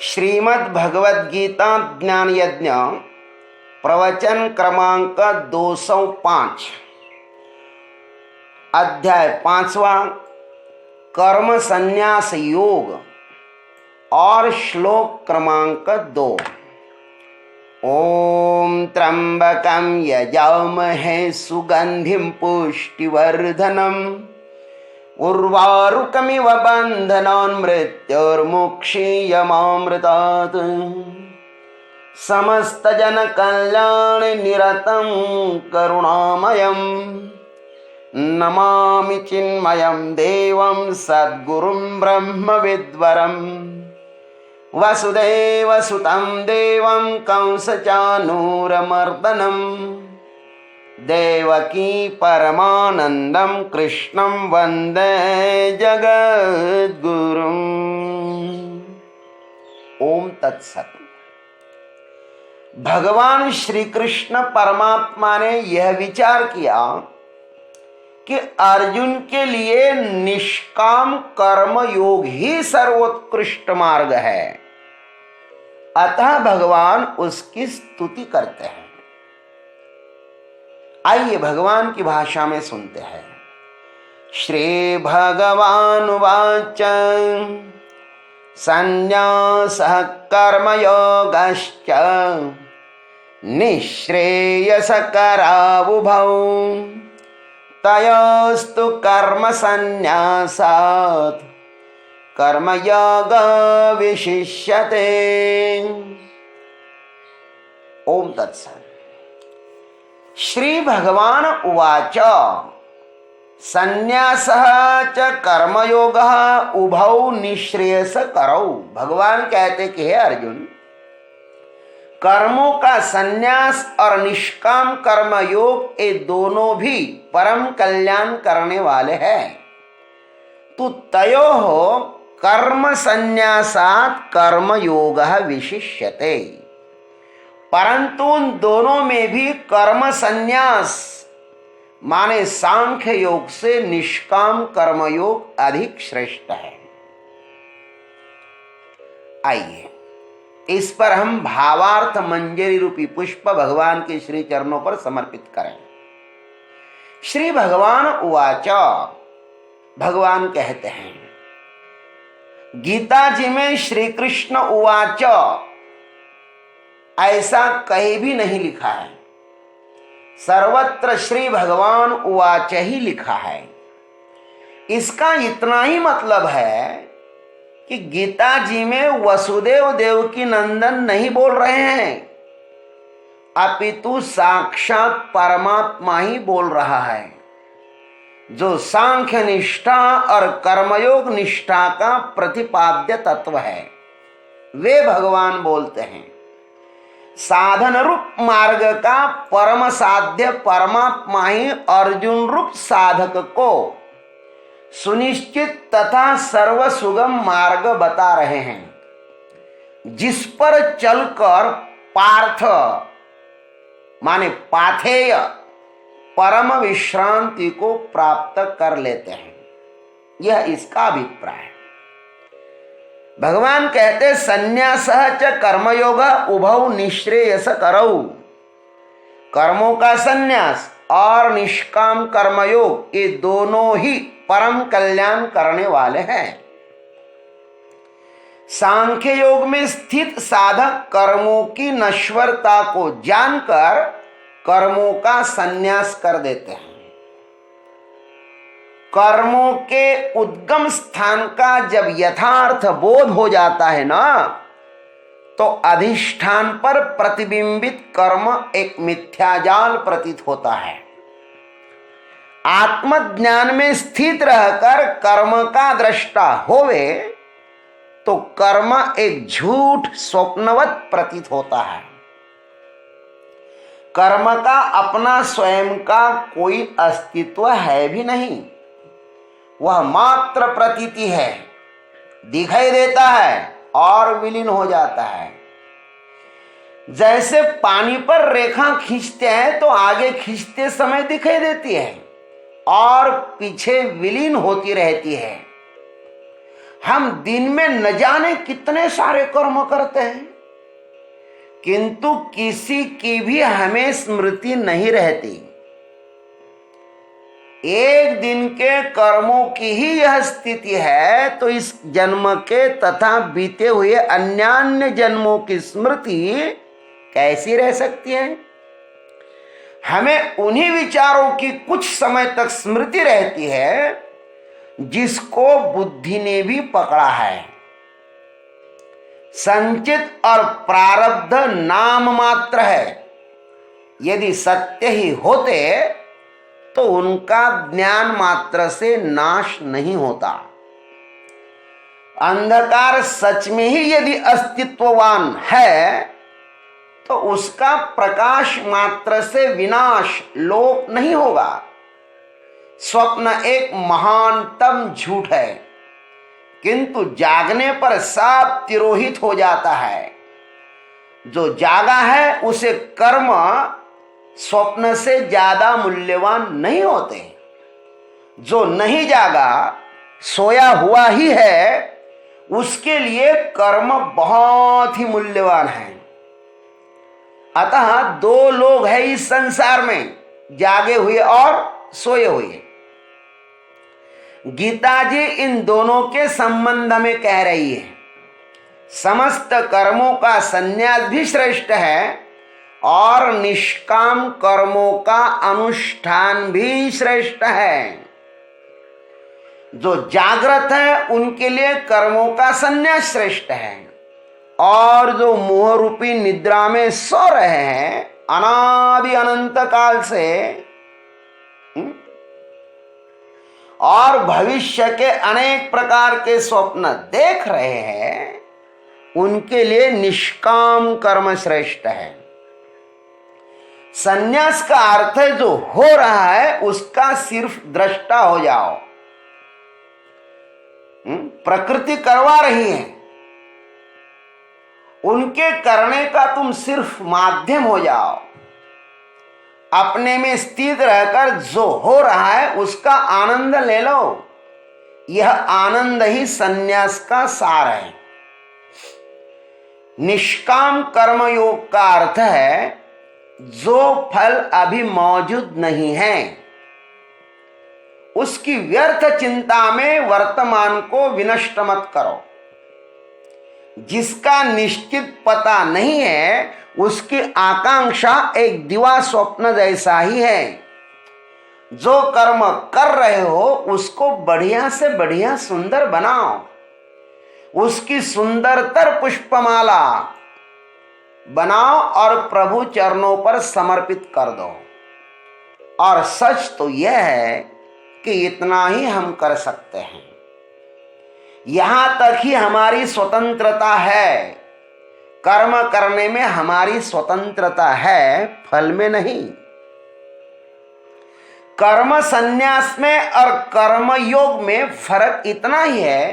श्रीमद् भगवद गीता ज्ञान यज्ञ प्रवचन क्रमांक 205 अध्याय 5वां कर्म संन्यास योग और श्लोक क्रमांक 2। ओम त्र्यंबकं यजामहे सुगंधिं पुष्टिवर्धनम् उर्वारुकमिव बन्धनान् मृत्योर्मुक्षीयमामृतात् समस्तजनकल्याणनिरतं करुणामयं नमामि चिन्मयं देवं सद्गुरुं ब्रह्मविद्वरं वसुदेवसुतं देवं कंसचानूरमर्दनम् देवकी परमानंदम कृष्णं वंदे जगद्गुरुम्। ओम तत्सत। भगवान श्री कृष्ण परमात्मा ने यह विचार किया कि अर्जुन के लिए निष्काम कर्म योग ही सर्वोत्कृष्ट मार्ग है, अतः भगवान उसकी स्तुति करते हैं। आइए भगवान की भाषा में सुनते हैं। श्री भगवान वाच संन्यासः कर्मयोगश्च निःश्रेयसकरावुभौ तयोस्तु कर्म संन्यासात् कर्मयोग विशिष्यते। ओम तत्सत्। श्री भगवान उवाच संन्यासः च कर्मयोगः उभौ निःश्रेयसकरौ। भगवान कहते कि हे अर्जुन, कर्मों का संन्यास और निष्काम कर्म योग ये दोनों भी परम कल्याण करने वाले हैं। तु तयोः कर्म संन्यासात् कर्मयोगः विशिष्यते। परंतु उन दोनों में भी कर्म संन्यास माने सांख्य योग से निष्काम कर्म योग अधिक श्रेष्ठ है। आइए इस पर हम भावार्थ मंजरी रूपी पुष्प भगवान के श्री चरणों पर समर्पित करें। श्री भगवान उवाच, भगवान कहते हैं, गीता जी में श्री कृष्ण उवाच ऐसा कहीं भी नहीं लिखा है, सर्वत्र श्री भगवान उवाच ही लिखा है। इसका इतना ही मतलब है कि गीता जी में वसुदेव देवकी नंदन नहीं बोल रहे हैं, अपितु साक्षात परमात्मा ही बोल रहा है, जो सांख्य निष्ठा और कर्मयोग निष्ठा का प्रतिपाद्य तत्व है। वे भगवान बोलते हैं, साधन रूप मार्ग का परम साध्य परमात्मा ही अर्जुन रूप साधक को सुनिश्चित तथा सर्व सुगम मार्ग बता रहे हैं, जिस पर चलकर पार्थ माने पाथेय परम विश्रांति को प्राप्त कर लेते हैं। यह इसका अभिप्राय है। भगवान कहते संन्यासः च कर्मयोग उभौ निःश्रेयसकरौ। कर्मों का संन्यास और निष्काम कर्मयोग ये दोनों ही परम कल्याण करने वाले हैं। सांख्य योग में स्थित साधक कर्मों की नश्वरता को जानकर कर्मों का संन्यास कर देते हैं। कर्मों के उद्गम स्थान का जब यथार्थ बोध हो जाता है ना, तो अधिष्ठान पर प्रतिबिंबित कर्म एक मिथ्याजाल प्रतीत होता है। आत्मज्ञान में स्थित रहकर कर्म का दृष्टा होवे तो कर्म एक झूठ स्वप्नवत प्रतीत होता है। कर्म का अपना स्वयं का कोई अस्तित्व है भी नहीं, वह मात्र प्रतीति है, दिखाई देता है और विलीन हो जाता है। जैसे पानी पर रेखा खींचते हैं तो आगे खींचते समय दिखाई देती है और पीछे विलीन होती रहती है। हम दिन में न जाने कितने सारे कर्म करते हैं, किंतु किसी की भी हमें स्मृति नहीं रहती। एक दिन के कर्मों की ही यह स्थिति है, तो इस जन्म के तथा बीते हुए अन्यान्य जन्मों की स्मृति कैसी रह सकती है। हमें उन्हीं विचारों की कुछ समय तक स्मृति रहती है जिसको बुद्धि ने भी पकड़ा है। संचित और प्रारब्ध नाम मात्र है। यदि सत्य ही होते तो उनका ज्ञान मात्र से नाश नहीं होता। अंधकार सच में ही यदि अस्तित्ववान है तो उसका प्रकाश मात्र से विनाश लोप नहीं होगा। स्वप्न एक महानतम झूठ है, किंतु जागने पर सब तिरोहित हो जाता है। जो जागा है उसे कर्म स्वप्न से ज्यादा मूल्यवान नहीं होते। जो नहीं जागा, सोया हुआ ही है, उसके लिए कर्म बहुत ही मूल्यवान है। अतः दो लोग हैं इस संसार में, जागे हुए और सोए हुए। गीता जी इन दोनों के संबंध में कह रही है, समस्त कर्मों का संन्यास भी श्रेष्ठ है और निष्काम कर्मों का अनुष्ठान भी श्रेष्ठ है। जो जागृत है उनके लिए कर्मों का संन्यास श्रेष्ठ है, और जो मोह रूपी निद्रा में सो रहे हैं अनादि अनंत काल से और भविष्य के अनेक प्रकार के स्वप्न देख रहे हैं, उनके लिए निष्काम कर्म श्रेष्ठ है। संन्यास का अर्थ है जो हो रहा है उसका सिर्फ दृष्टा हो जाओ। प्रकृति करवा रही है, उनके करने का तुम सिर्फ माध्यम हो जाओ। अपने में स्थित रहकर जो हो रहा है उसका आनंद ले लो। यह आनंद ही संन्यास का सार है। निष्काम कर्म योग का अर्थ है जो फल अभी मौजूद नहीं है, उसकी व्यर्थ चिंता में वर्तमान को विनष्ट मत करो। जिसका निश्चित पता नहीं है उसकी आकांक्षा एक दिवा स्वप्न जैसा ही है। जो कर्म कर रहे हो उसको बढ़िया से बढ़िया सुंदर बनाओ, उसकी सुंदरतर पुष्पमाला बनाओ और प्रभु चरणों पर समर्पित कर दो। और सच तो यह है कि इतना ही हम कर सकते हैं। यहां तक ही हमारी स्वतंत्रता है। कर्म करने में हमारी स्वतंत्रता है, फल में नहीं। कर्म संन्यास में और कर्म योग में फर्क इतना ही है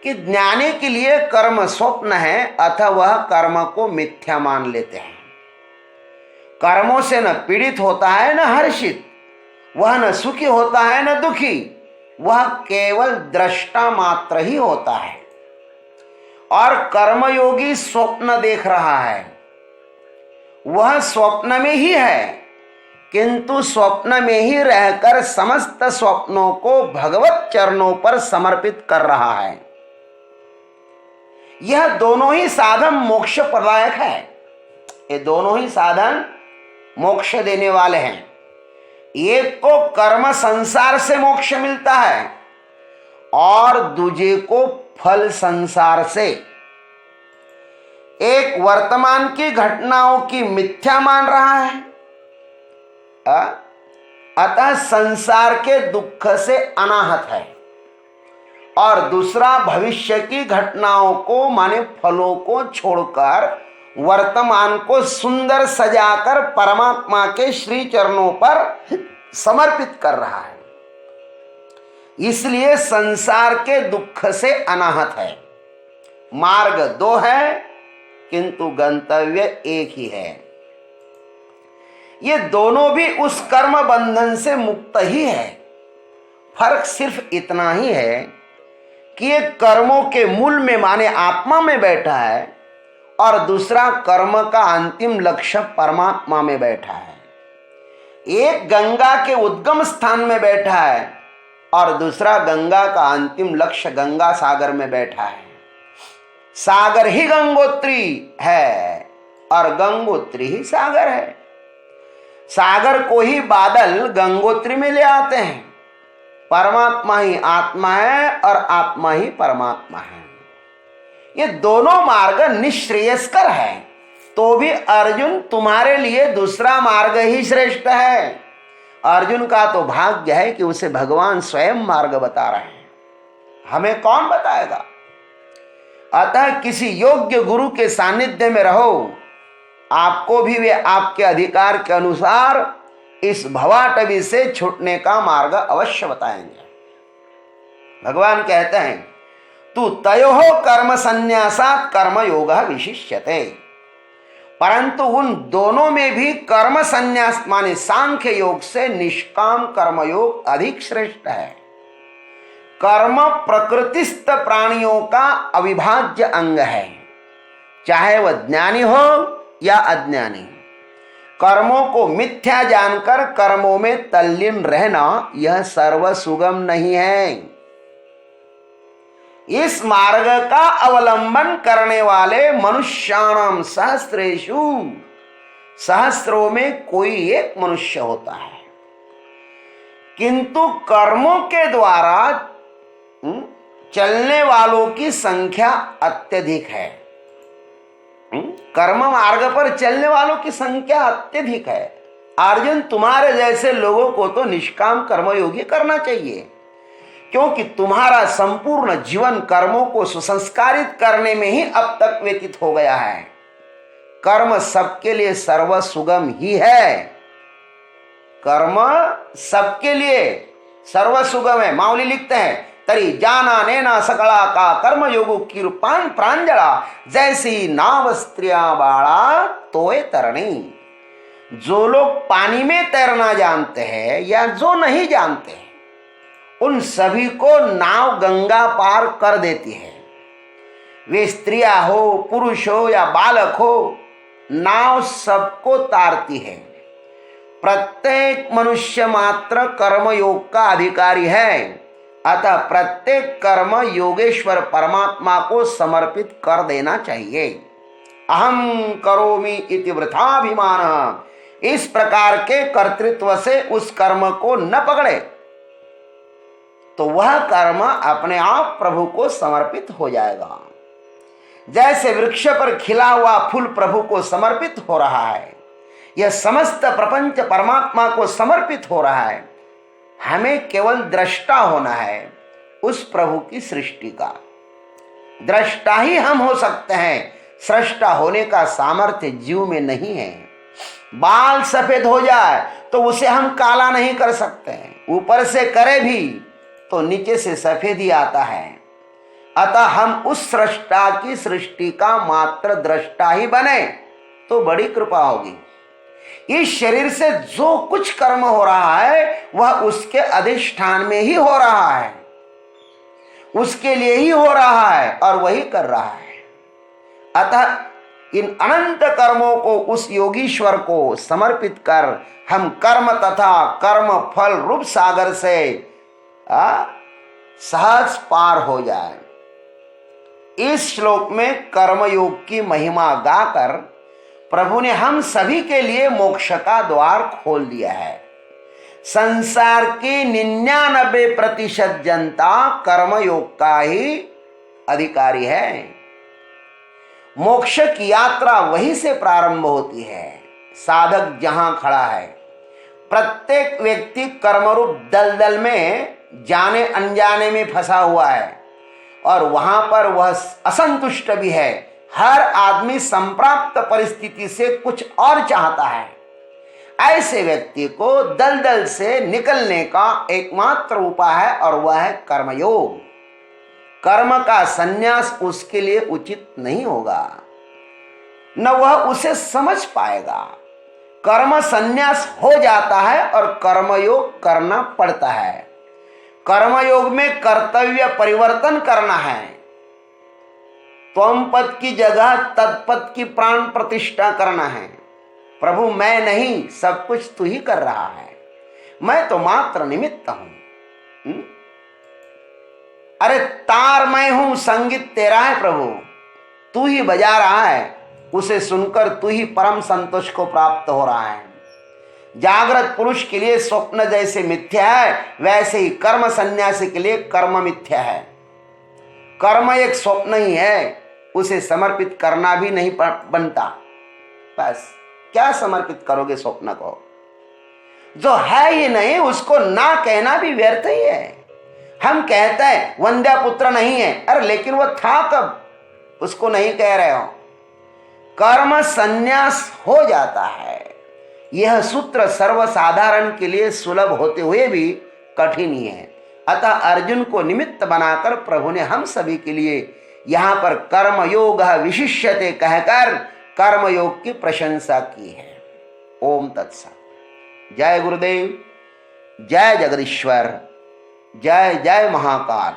कि ज्ञानी के लिए कर्म स्वप्न है अथवा वह कर्म को मिथ्या मान लेते हैं। कर्मों से न पीड़ित होता है न हर्षित, वह न सुखी होता है न दुखी, वह केवल दृष्टा मात्र ही होता है। और कर्मयोगी स्वप्न देख रहा है, वह स्वप्न में ही है, किंतु स्वप्न में ही रहकर समस्त स्वप्नों को भगवत चरणों पर समर्पित कर रहा है। यह दोनों ही साधन मोक्ष प्रदायक है। ये दोनों ही साधन मोक्ष देने वाले हैं। एक को कर्म संसार से मोक्ष मिलता है और दूजे को फल संसार से। एक वर्तमान की घटनाओं की मिथ्या मान रहा है, अतः संसार के दुख से अनाहत है, और दूसरा भविष्य की घटनाओं को माने फलों को छोड़कर वर्तमान को सुंदर सजाकर परमात्मा के श्री चरणों पर समर्पित कर रहा है। इसलिए संसार के दुख से अनाहत है। मार्ग दो है किंतु गंतव्य एक ही है। ये दोनों भी उस कर्म बंधन से मुक्त ही है। फर्क सिर्फ इतना ही है कि एक कर्मों के मूल में माने आत्मा में बैठा है और दूसरा कर्म का अंतिम लक्ष्य परमात्मा में बैठा है। एक गंगा के उद्गम स्थान में बैठा है और दूसरा गंगा का अंतिम लक्ष्य गंगा सागर में बैठा है। सागर ही गंगोत्री है और गंगोत्री ही सागर है। सागर को ही बादल गंगोत्री में ले आते हैं। परमात्मा ही आत्मा है और आत्मा ही परमात्मा है। ये दोनों मार्ग निश्रेयस्कर है, तो भी अर्जुन तुम्हारे लिए दूसरा मार्ग ही श्रेष्ठ है। अर्जुन का तो भाग्य है कि उसे भगवान स्वयं मार्ग बता रहे हैं, हमें कौन बताएगा। अतः किसी योग्य गुरु के सानिध्य में रहो, आपको भी वे आपके अधिकार के अनुसार इस भवाटवी से छूटने का मार्ग अवश्य बताएंगे। भगवान कहते हैं तू तयोः कर्म संन्यासात् कर्म योगः विशिष्यते, परंतु उन दोनों में भी कर्म संन्यास माने सांख्य योग से निष्काम कर्म योग अधिक श्रेष्ठ है। कर्म प्रकृतिस्थ प्राणियों का अविभाज्य अंग है, चाहे वह ज्ञानी हो या अज्ञानी। कर्मों को मिथ्या जानकर कर्मों में तल्लीन रहना यह सर्व सुगम नहीं है। इस मार्ग का अवलंबन करने वाले मनुष्याणाम सहस्रेषु, सहस्रों में कोई एक मनुष्य होता है, किंतु कर्मों के द्वारा चलने वालों की संख्या अत्यधिक है। कर्म मार्ग पर चलने वालों की संख्या अत्यधिक है। अर्जुन, तुम्हारे जैसे लोगों को तो निष्काम कर्मयोगी करना चाहिए, क्योंकि तुम्हारा संपूर्ण जीवन कर्मों को सुसंस्कारित करने में ही अब तक व्यतीत हो गया है। कर्म सबके लिए सर्व सुगम ही है। कर्म सबके लिए सर्व सुगम है। माउली लिखते हैं तरी जाना नैना सकला का कर्म योगु किरुपान प्रांजला, जैसी नाव स्त्रिया बाड़ा तोए तरणी। जो लोग पानी में तैरना जानते हैं या जो नहीं जानते हैं, उन सभी को नाव गंगा पार कर देती है। वे स्त्रियां हो, पुरुष हो या बालक हो, नाव सबको तारती है। प्रत्येक मनुष्य मात्र कर्म योग का अधिकारी है। अतः प्रत्येक कर्म योगेश्वर परमात्मा को समर्पित कर देना चाहिए। अहम करोमि इति वृथाभिमान, इस प्रकार के कर्तृत्व से उस कर्म को न पकड़े तो वह कर्म अपने आप प्रभु को समर्पित हो जाएगा। जैसे वृक्ष पर खिला हुआ फूल प्रभु को समर्पित हो रहा है, यह समस्त प्रपंच परमात्मा को समर्पित हो रहा है। हमें केवल दृष्टा होना है उस प्रभु की सृष्टि का। दृष्टा ही हम हो सकते हैं, सृष्टा होने का सामर्थ्य जीव में नहीं है। बाल सफेद हो जाए तो उसे हम काला नहीं कर सकते हैं, ऊपर से करे भी तो नीचे से सफेद ही आता है। अतः हम उस सृष्टा की सृष्टि का मात्र दृष्टा ही बने तो बड़ी कृपा होगी। इस शरीर से जो कुछ कर्म हो रहा है वह उसके अधिष्ठान में ही हो रहा है, उसके लिए ही हो रहा है और वही कर रहा है। अतः इन अनंत कर्मों को उस योगीश्वर को समर्पित कर हम कर्म तथा कर्म फल रूप सागर से सहज पार हो जाए। इस श्लोक में कर्मयोग की महिमा गाकर प्रभु ने हम सभी के लिए मोक्ष का द्वार खोल दिया है। संसार की 99% जनता कर्मयोग का ही अधिकारी है। मोक्ष की यात्रा वहीं से प्रारंभ होती है। साधक जहां खड़ा है, प्रत्येक व्यक्ति कर्मरूप दलदल में जाने अनजाने में फंसा हुआ है और वहां पर वह असंतुष्ट भी है। हर आदमी संप्राप्त परिस्थिति से कुछ और चाहता है। ऐसे व्यक्ति को दलदल से निकलने का एकमात्र उपाय है और वह है कर्मयोग। कर्म का संन्यास उसके लिए उचित नहीं होगा, न वह उसे समझ पाएगा। कर्म संन्यास हो जाता है और कर्मयोग करना पड़ता है। कर्मयोग में कर्तव्य परिवर्तन करना है। त्वम पद की जगह तत्पद की प्राण प्रतिष्ठा करना है। प्रभु मैं नहीं, सब कुछ तू ही कर रहा है, मैं तो मात्र निमित्त हूं। अरे तार मैं हूं, संगीत तेरा है प्रभु, तू ही बजा रहा है, उसे सुनकर तू ही परम संतोष को प्राप्त हो रहा है। जागृत पुरुष के लिए स्वप्न जैसे मिथ्या है, वैसे ही कर्म सन्यासी के लिए कर्म मिथ्या है। कर्म एक स्वप्न ही है, उसे समर्पित करना भी नहीं बनता। बस क्या समर्पित करोगे स्वप्न को? जो है ही नहीं उसको ना कहना भी व्यर्थ ही है। हम कहते हैं वंद्या पुत्र नहीं है, अरे लेकिन वो था कब, उसको नहीं कह रहे हो। कर्म संन्यास हो जाता है। यह सूत्र सर्वसाधारण के लिए सुलभ होते हुए भी कठिन ही है। अतः अर्जुन को निमित्त बनाकर प्रभु ने हम सभी के लिए यहां पर कर्मयोग विशिष्यते कहकर कर्मयोग की प्रशंसा की है। ओम तत्सत। जय गुरुदेव, जय जगदीश्वर, जय जय महाकाल।